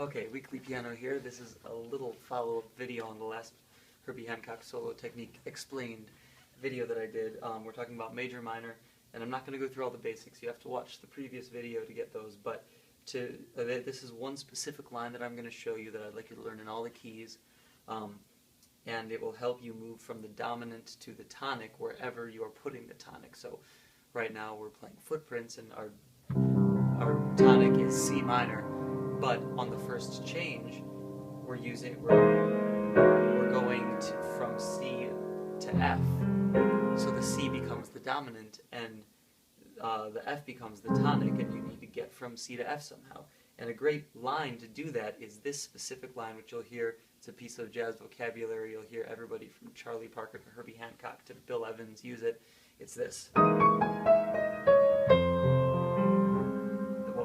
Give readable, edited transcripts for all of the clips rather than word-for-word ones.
Okay, Weekly Piano here. This is a little follow-up video on the last Herbie Hancock solo technique explained video that I did. We're talking about major, minor, and I'm not going to go through all the basics. You have to watch the previous video to get those, but this is one specific line that I'm going to show you that I'd like you to learn in all the keys, and it will help you move from the dominant to the tonic wherever you are putting the tonic. So right now we're playing footprints, and our tonic is C minor. But on the first change, we're going from C to F. So the C becomes the dominant, and the F becomes the tonic, and you need to get from C to F somehow. And a great line to do that is this specific line, which you'll hear. It's a piece of jazz vocabulary. You'll hear everybody from Charlie Parker to Herbie Hancock to Bill Evans use it. It's this. Well,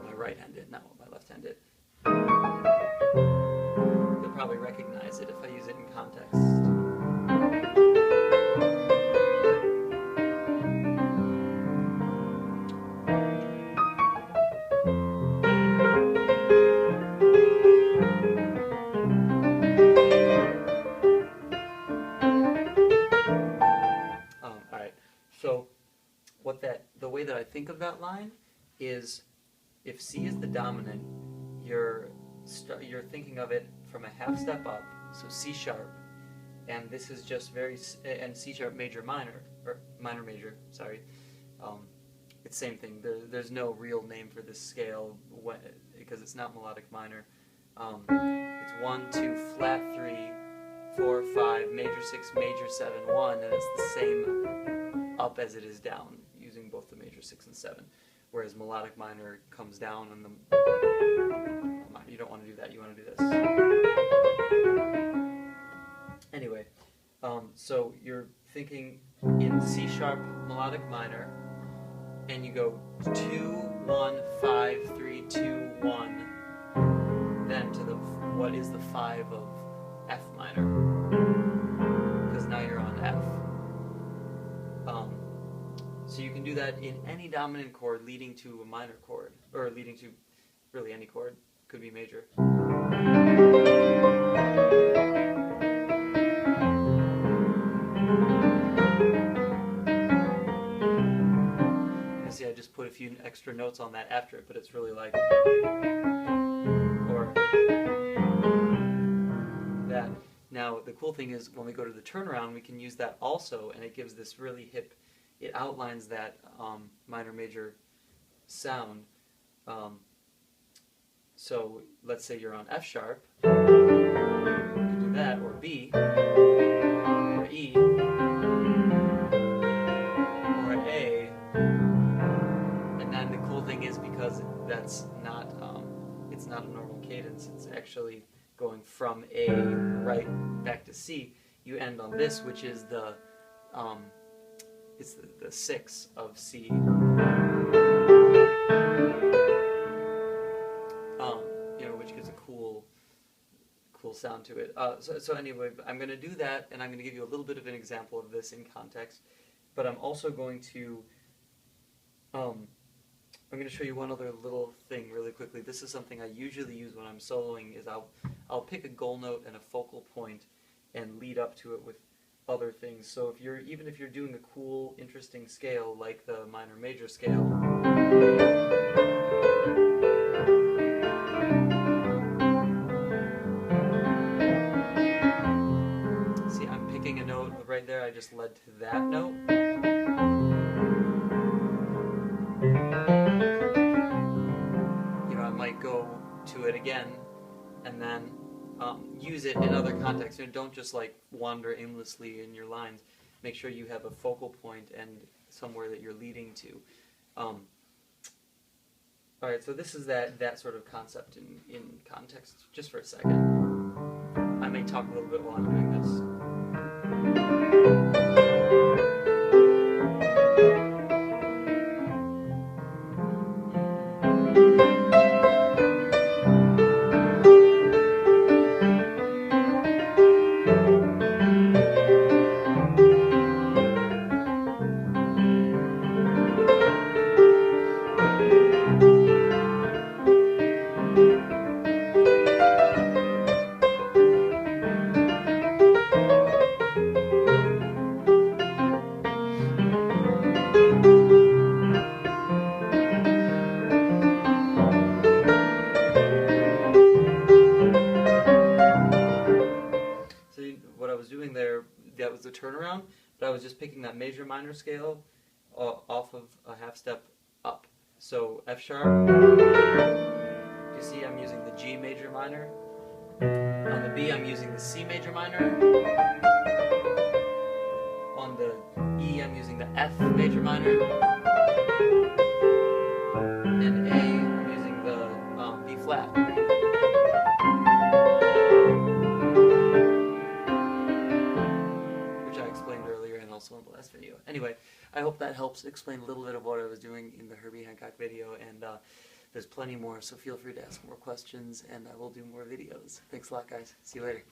my right-handed, not my left-handed. You'll probably recognize it if I use it in context. Alright, so the way that I think of that line is if C is the dominant, you're thinking of it from a half step up, so C sharp, and this is just and C sharp major minor, or minor major, sorry. It's same thing. There's no real name for this scale because it's not melodic minor. It's 1, 2, flat 3, 4, 5, major 6, major 7, 1, and it's the same up as it is down, using both the major 6 and 7. Whereas melodic minor comes down, and you don't want to do that. You want to do this. Anyway, so you're thinking in C sharp melodic minor, and you go 2, 1, 5, 3, 2, 1, then to what is the 5 of F minor, because now you're on F. So you can do that in any dominant chord leading to a minor chord, or leading to really any chord. Could be major. You see, I just put a few extra notes on that after it, but it's really like, or that. Now, the cool thing is when we go to the turnaround, we can use that also, and it gives this really hip, it outlines that minor-major sound. So let's say you're on F sharp, you can do that, or B, or E, or A, and then the cool thing is because that's not, it's not a normal cadence, it's actually going from A right back to C, you end on this, which is the, it's the 6 of C. Which gives a cool sound to it. So anyway, I'm going to do that, and I'm going to give you a little bit of an example of this in context. But I'm also going to I'm going to show you one other little thing really quickly. This is something I usually use when I'm soloing. Is I'll pick a goal note and a focal point and lead up to it with other things. So even if you're doing a cool, interesting scale like the minor-major scale. A note right there, I just led to that note. I might go to it again and then use it in other contexts. Don't just like wander aimlessly in your lines. Make sure you have a focal point and somewhere that you're leading to. Alright, so this is that sort of concept in context, just for a second. I may talk a little bit while I'm doing this. turnaround, but I was just picking that major minor scale off of a half step up. So F sharp, you see I'm using the G major minor. On the B I'm using the C major minor. On the E I'm using the F major minor. And A I'm using the B flat. Which I explained earlier and also in the last video. Anyway, I hope that helps explain a little bit of what I was doing in the Herbie Hancock video, and there's plenty more, so feel free to ask more questions and I will do more videos. Thanks a lot, guys. See you later.